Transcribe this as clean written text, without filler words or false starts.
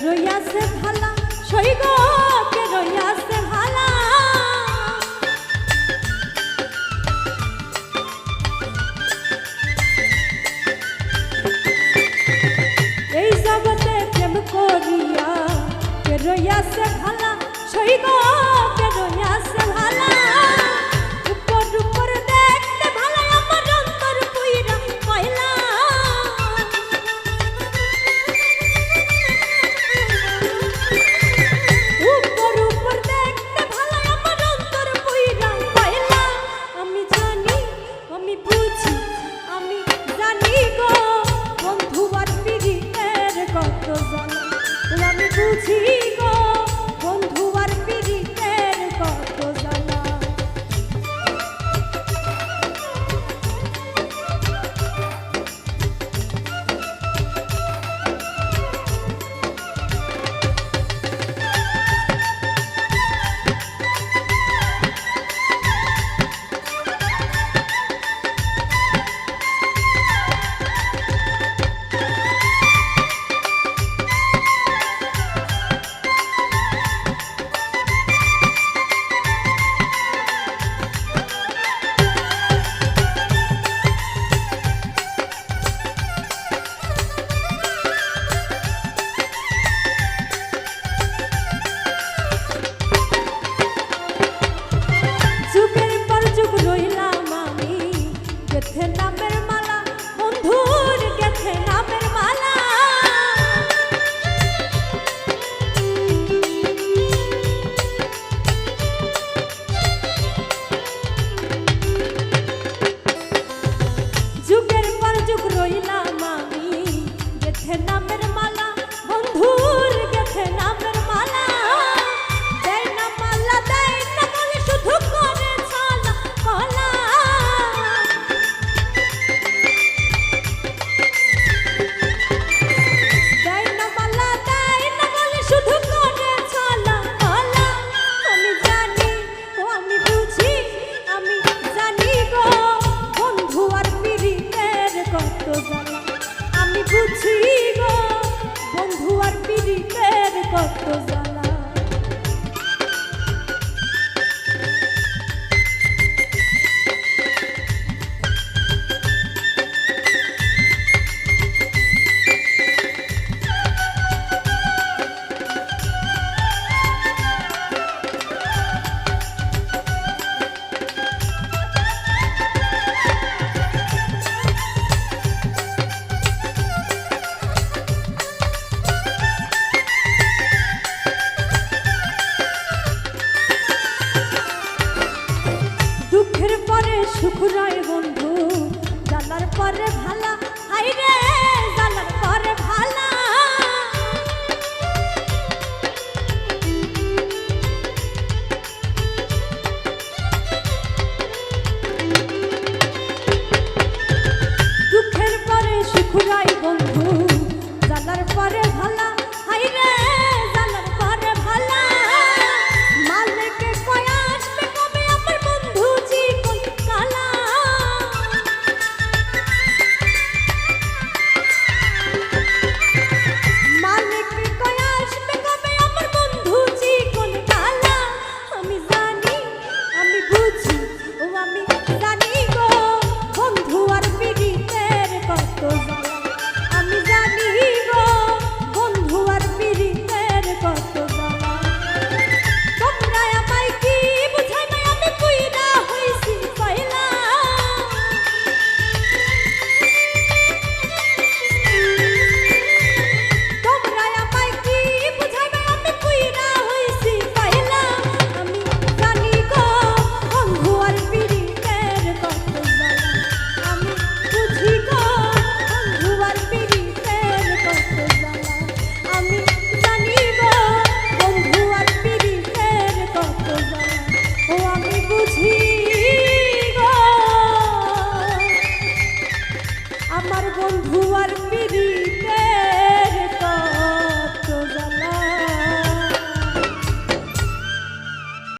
রইয়াছে ভালা সইগ কে রইয়াছে ভালা এই জগতে প্রেম করিয়া কে রইয়াছে ভালা সইগ কে রইয়াছে ভালা উপর উপর দেখতে ভালা আমার অন্তর পুইরা কয়লা উপর উপর দেখতে ভালা আমার অন্তর পুইরা কয়লা আমি জানি আমি বুঝি আমি জানি গো বন্ধু আর পিরিতের কত জ্বালা আমি বুঝি গো বন্ধু আর পিরিতের কত জ্বালা গেথে নামের মালা বন্ধুর গেথে নামের মালা যুগের পর যুগ রইলাম আমি গেথে নামের মালা বন্ধুর গেথে নামের মালা দেয় না মালা দেয় না বলে শুধু করে ছালা কলা আমি বুঝি গো বন্ধু আর পিরিতের কত জ্বালা সুখ রয় বন্ধু জানার পরে ভালা হাইরে জানার পরে ভালা দুঃখের পরে সুখ রয় বন্ধু জানার পরে ভালা হাইরে জানার পরে ভালা মালিকে কয় আসবে কবে আমার বন্ধু জীবন কালা মালিকে কয় আসবে কবে আমার বন্ধু জীবন কালা আমি জানি আমি বুঝি ও আমি জানি গো বন্ধু আর পিরিতের কত জ্বালা আমি জানি গো বন্ধু আর পিরিতের কত জ্বালা তোমরা আমায় কি বুঝাইবে আমি পুইরা হইছি কয়লা তোমরা আমায় কি বুঝাইবে আমি পুইরা হইছি কয়লা আমি জানি গো বন্ধু আর পিরিতের কত জ্বালা আমি বুঝি গো বন্ধু আর পিরিতের কত জ্বালা আমি জানি গো বন্ধু আর পিরিতের কত জ্বালা ও আমি বুঝি গো আমার বন্ধু আর পিরিতের